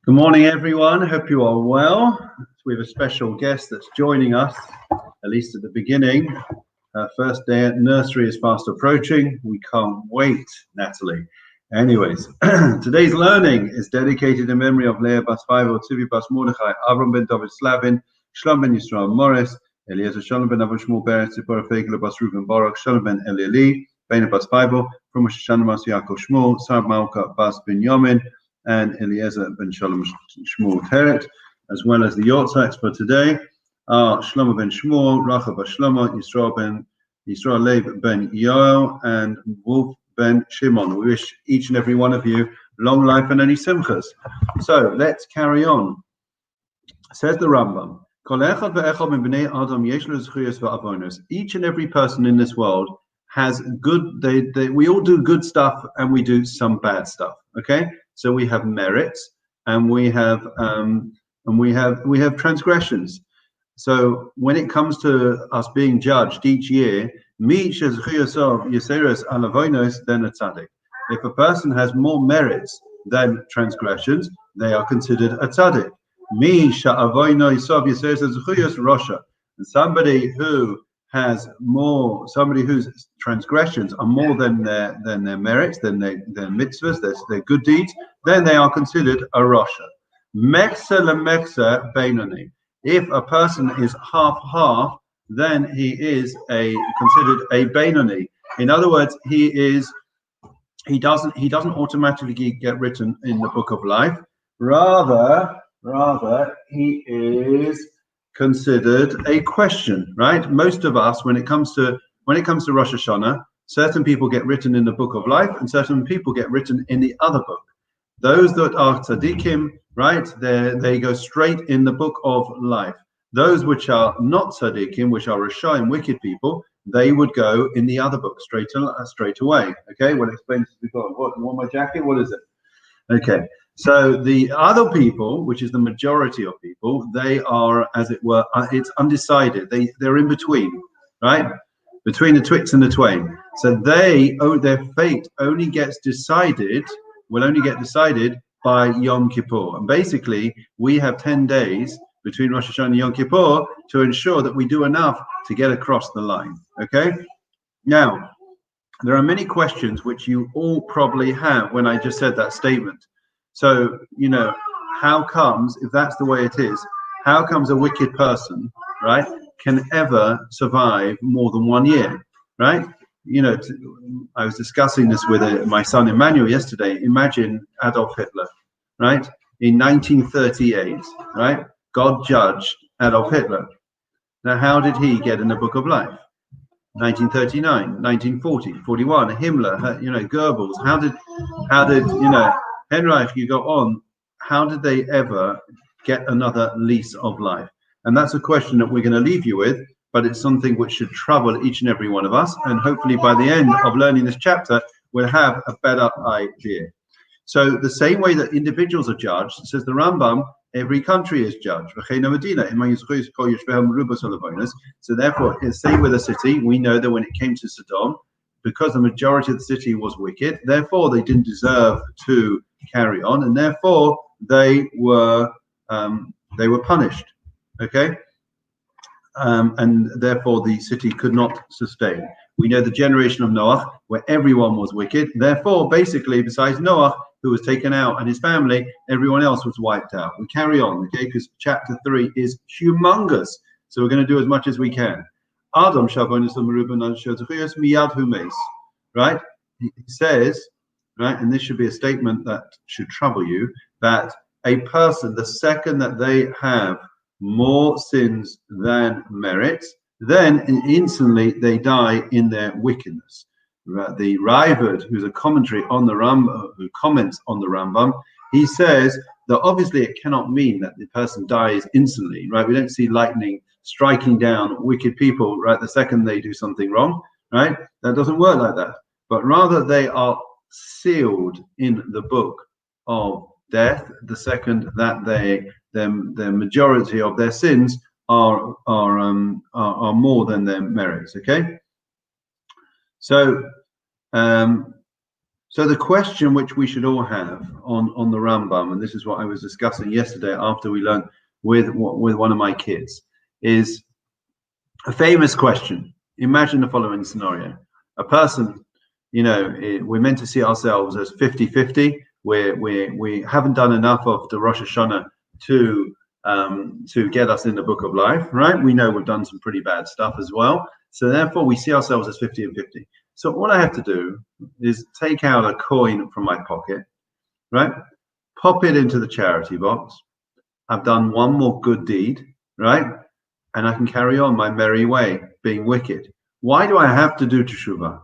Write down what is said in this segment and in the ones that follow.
Good morning, everyone. Hope you are well. We have a special guest that's joining us, at least at the beginning. Her first day at nursery is fast approaching. We can't wait, Natalie. Anyways, today's learning is dedicated in memory of Leah Bas Faivel, Tzivi Bas Mordechai, Avram ben David Slavin, Shlom ben Yisrael Morris, Eliezer Shalom ben Abu Shmuel Beretz, Zipporah Fegel Bas Reuven Baruch, Shalom ben Elieli, Bena Bas Faivel, from Rosh Hashanah Mas Yaakov Shmuel, Sarab Malka Bas Binyamin, and Eliezer ben Shalom Shmuel Teret, as well as the Yortzeites for today are Shlomo ben Shmuel, Rachel bas Shlomo, Yisrael Leib ben Yoel, and Wolf ben Shimon. We wish each and every one of you long life and any simchas. So let's carry on. Says the Rambam, each and every person in this world has good. We all do good stuff and we do some bad stuff. Okay, so we have merits and we have transgressions. So when it comes to us being judged each year, if a person has more merits than transgressions, they are considered a tzaddik. And somebody whose transgressions are more than their merits, than their mitzvahs, their good deeds, then they are considered a Rosha. Mechsa lemechsa beinoni. If a person is half, then he is considered a Beinoni. In other words, he doesn't automatically get written in the book of life. Rather, he is considered a question, right? Most of us, when it comes to Rosh Hashanah, certain people get written in the book of life, and certain people get written in the other book. Those that are tzaddikim, right, they go straight in the book of life. Those which are not tzaddikim, which are rashayim, wicked people, they would go in the other book straight away. Okay, we'll explain this before. What, you want my jacket? What is it? Okay, so the other people, which is the majority of people, they are, as it were, it's undecided. They're in between, right? Between the twix and the twain. So their fate only gets decided. Will only get decided by Yom Kippur. And basically, we have 10 days between Rosh Hashanah and Yom Kippur to ensure that we do enough to get across the line. Okay? Now, there are many questions which you all probably have when I just said that statement. So, how comes, if that's the way it is, how comes a wicked person, right, can ever survive more than 1 year, right? I was discussing this with my son Emmanuel yesterday. Imagine Adolf Hitler, right? In 1938, right? God judged Adolf Hitler. Now, how did he get in the book of life? 1939, 1940, 41, Himmler, Goebbels. How did Henreich, you go on, how did they ever get another lease of life? And that's a question that we're going to leave you with, but it's something which should trouble each and every one of us. And hopefully by the end of learning this chapter, we'll have a better idea. So the same way that individuals are judged, says the Rambam, every country is judged. So therefore, same with a city, we know that when it came to Sodom, because the majority of the city was wicked, therefore they didn't deserve to carry on, and therefore they were punished. Okay? And therefore the city could not sustain. We know the generation of Noah, where everyone was wicked. Therefore, basically, besides Noah, who was taken out, and his family, everyone else was wiped out. We carry on, okay, because chapter 3 is humongous. So we're going to do as much as we can. Adam right? He says, right, and this should be a statement that should trouble you, that a person, the second that they have more sins than merits, then instantly they die in their wickedness. The Raavad, who's a commentary on the Rambam, who comments on the Rambam, he says that obviously it cannot mean that the person dies instantly, right? We don't see lightning striking down wicked people, right, the second they do something wrong, right? That doesn't work like that. But rather they are sealed in the book of death the second that the majority of their sins are more than their merits. Okay, so So the question which we should all have on the Rambam, and this is what I was discussing yesterday after we learned with one of my kids, is a famous question. Imagine the following scenario. A person, we're meant to see ourselves as 50-50. We haven't done enough of the Rosh Hashanah to get us in the book of life, right? We know we've done some pretty bad stuff as well. So therefore we see ourselves as 50 and 50. So all I have to do is take out a coin from my pocket, right? Pop it into the charity box. I've done one more good deed, right? And I can carry on my merry way, being wicked. Why do I have to do teshuva,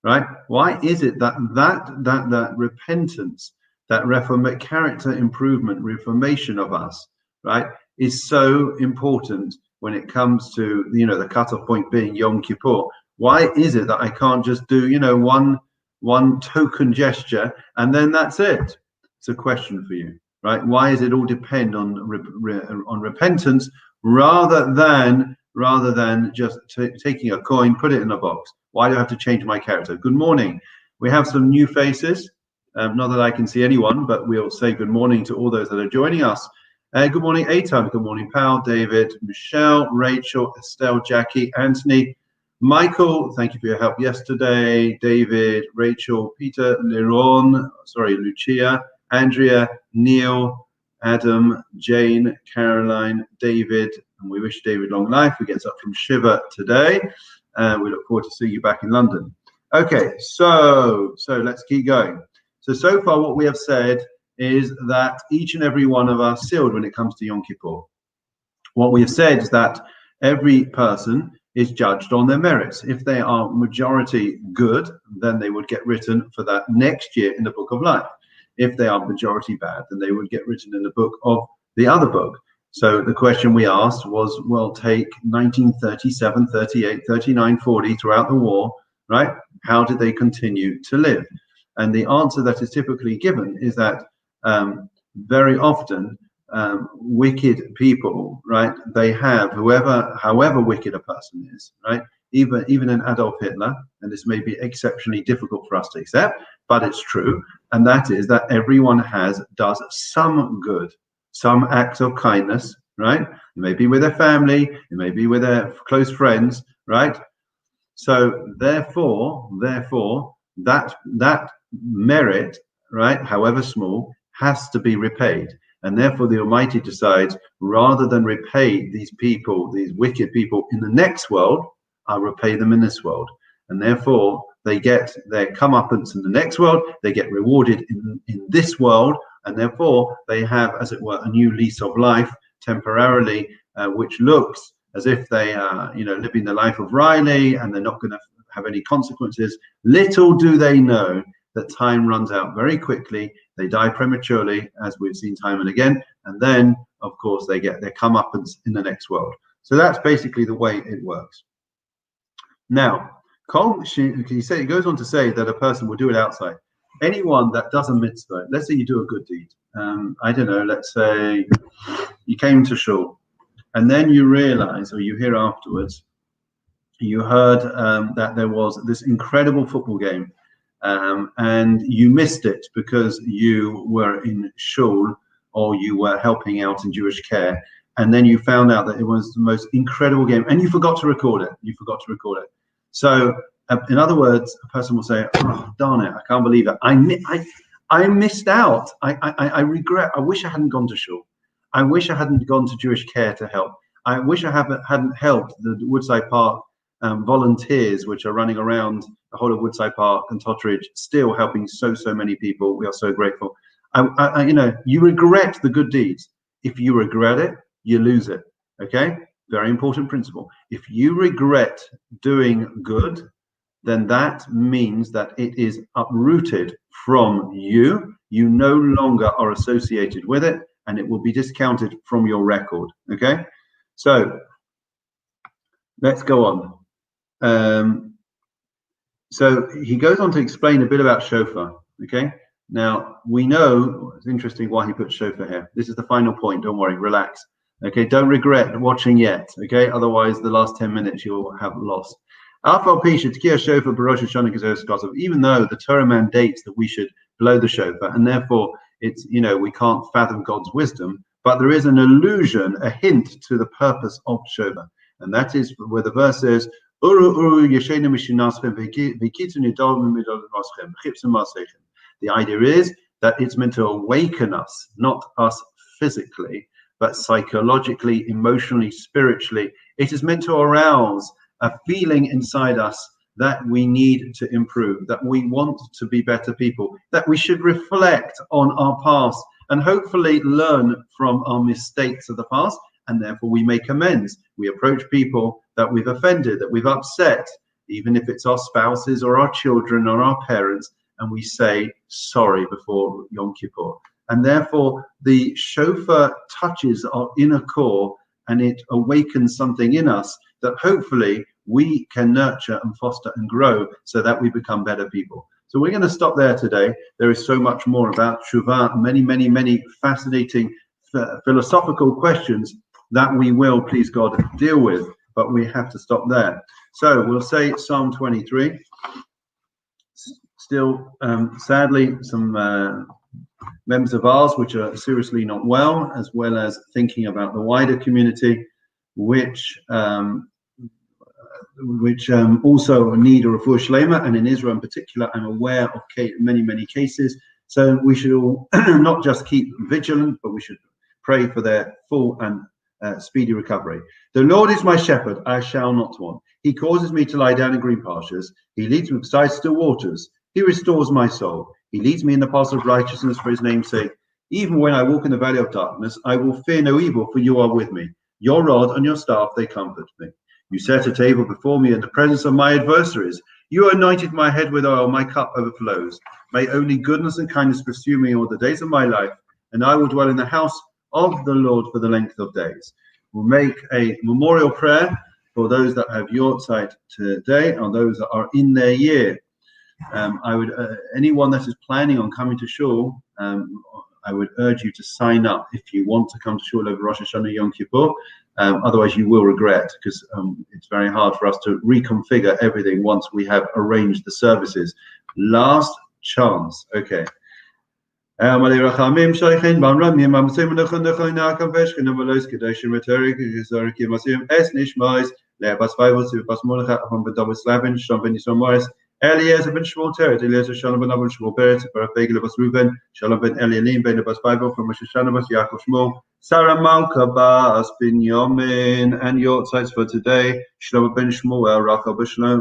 right? Why is it that repentance, that character improvement, reformation of us, right, is so important when it comes to, the cutoff point being Yom Kippur? Why is it that I can't just do, one token gesture and then that's it? It's a question for you, right? Why does it all depend on repentance rather than just taking a coin, put it in a box? Why do I have to change my character? Good morning. We have some new faces. Not that I can see anyone, but we'll say good morning to all those that are joining us. Good morning, Eitan. Good morning, Pal, David, Michelle, Rachel, Estelle, Jackie, Anthony, Michael. Thank you for your help yesterday. David, Rachel, Peter, Lucia, Andrea, Neil, Adam, Jane, Caroline, David, and we wish David long life. He gets up from Shiva today. We look forward to seeing you back in London. Okay, so let's keep going. So far what we have said is that each and every one of us sealed when it comes to Yom Kippur. What we have said is that every person is judged on their merits. If they are majority good, then they would get written for that next year in the book of life. If they are majority bad, then they would get written in the book of the other book. So the question we asked was, well, take 1937, 38, 39, 40 throughout the war, right? How did they continue to live? And the answer that is typically given is that very often wicked people, right? They have, however wicked a person is, right? Even an Adolf Hitler, and this may be exceptionally difficult for us to accept, but it's true, and that is that everyone does some good, some acts of kindness, right? It may be with their family, it may be with their close friends, right? So therefore, that merit, right, however small, has to be repaid. And therefore the Almighty decides, rather than repay these people, these wicked people in the next world, I'll repay them in this world. And therefore they get their comeuppance in the next world, they get rewarded in this world, and therefore they have, as it were, a new lease of life temporarily, which looks as if they are, living the life of Riley, and they're not going to have any consequences. Little do they know that time runs out very quickly. They die prematurely, as we've seen time and again, and then, of course, they get their comeuppance in the next world. So that's basically the way it works. Now, it goes on to say that a person will do it outside. Anyone that does a mitzvah, let's say you do a good deed. I don't know, let's say you came to shul, and then you realize, or you hear afterwards, you heard that there was this incredible football game, and you missed it because you were in shul or you were helping out in Jewish care, and then you found out that it was the most incredible game, and you forgot to record it. So, in other words, a person will say, "Oh, darn it! I can't believe it. I missed out. I regret. I wish I hadn't gone to shul. I wish I hadn't gone to Jewish care to help. I wish I hadn't helped the Woodside Park volunteers, which are running around the whole of Woodside Park and Totteridge, still helping so many people. We are so grateful. You regret the good deeds. If you regret it, you lose it. Okay, very important principle. If you regret doing good, then that means that it is uprooted from you. You no longer are associated with it, and it will be discounted from your record. Okay, so let's go on. So he goes on to explain a bit about shofar. Okay, now we know it's interesting why he put shofar here. This is the final point. Don't worry, relax. Okay, don't regret watching yet. Okay, otherwise the last 10 minutes you'll have lost. Even though the Torah mandates that we should blow the shofar, and therefore it's, we can't fathom God's wisdom, but there is an allusion, a hint to the purpose of shofar, and that is where the verse says, the idea is that it's meant to awaken us, not us physically, but psychologically, emotionally, spiritually. It is meant to arouse a feeling inside us that we need to improve, that we want to be better people, that we should reflect on our past and hopefully learn from our mistakes of the past, and therefore we make amends. We approach people that we've offended, that we've upset, even if it's our spouses or our children or our parents, and we say sorry before Yom Kippur. And therefore the shofar touches our inner core, and it awakens something in us that hopefully we can nurture and foster and grow so that we become better people. So we're going to stop there today. There is so much more about teshuva, many fascinating philosophical questions that we will, please God, deal with, but we have to stop there. So we'll say Psalm 23. Still, sadly, some members of ours which are seriously not well, as well as thinking about the wider community, which also need a refuah shlema, and in Israel in particular, I'm aware of many cases. So we should all not just keep vigilant, but we should pray for their full and speedy recovery. The Lord is my shepherd, I shall not want. He causes me to lie down in green pastures. He leads me beside still waters. He restores my soul. He leads me in the paths of righteousness for his name's sake. Even when I walk in the valley of darkness, I will fear no evil, for you are with me. Your rod and your staff, they comfort me. You set a table before me in the presence of my adversaries. You anointed my head with oil, my cup overflows. May only goodness and kindness pursue me all the days of my life, and I will dwell in the house of the Lord for the length of days. We'll make a memorial prayer for those that have Yortzeit today, or those that are in their year. I would anyone that is planning on coming to shul, I would urge you to sign up if you want to come to shul over Rosh Hashanah Yom Kippur. Otherwise you will regret, because it's very hard for us to reconfigure everything once we have arranged the services. Last chance. Okay. Eliezer ben Shmuel Teret, Eliezer Shalom ben Abel Shmuel Beret, Barafegel bas Ruben, Shalom ben Elielim ben Bas Bible from Rosh Hashanah bas Yaakov Shmuel, Sarah Malka bas Binyamin, and Yortzites for today, Shlomo ben Shmuel, Rachel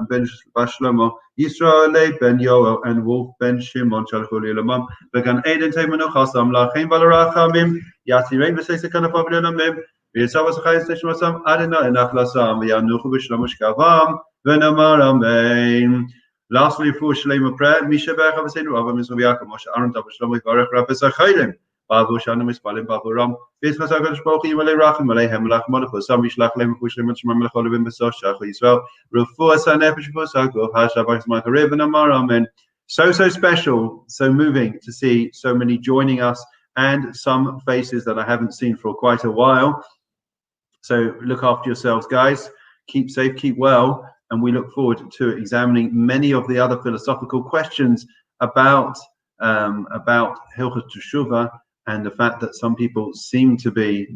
ben Shlomo, Yisrael ben Yoel, and Wolf ben Shimon, Shalchul Elamam, Began Eden Teimanu Chasam, Lachim Balarachamim, Yatirein Vesesekan of Abinamim, Yisavas Chayes Neshmasam, Adena Enachlasam, Yanuchu Bishlomo Shkavam, Venamar Amen. Lastly, for Shalema prayer, Misha Bercha Vaseinu, Rabbi Mizrav Yaakov, Moshe Aaron, David Shlomo, Yivarech, Rabbi Zachayim, Babu Shana Mispalim, Babu Ram, Bismas HaKadosh Baruch Hu, Yimalei Rachim, Malei Hem, Melach Molech, Sam Yishlach Lem, Pushlim, Shema Melech Olavim, Besosh, Shach Yisrael, Refuah Sanefesh, Vosakov, Hashabach Zmakariv, and Amar, Amen. So special, so moving to see so many joining us, and some faces that I haven't seen for quite a while. So look after yourselves, guys. Keep safe, keep well. And we look forward to examining many of the other philosophical questions about Hilchot Teshuva, and the fact that some people seem to be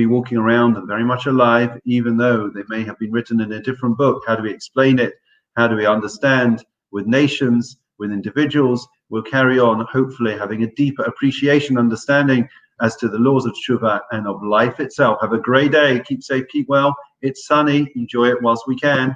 walking around and very much alive, even though they may have been written in a different book. How do we explain it? How do we understand with nations, with individuals? We'll carry on, hopefully having a deeper appreciation, understanding as to the laws of Teshuva and of life itself. Have a great day. Keep safe, keep well. It's sunny. Enjoy it whilst we can.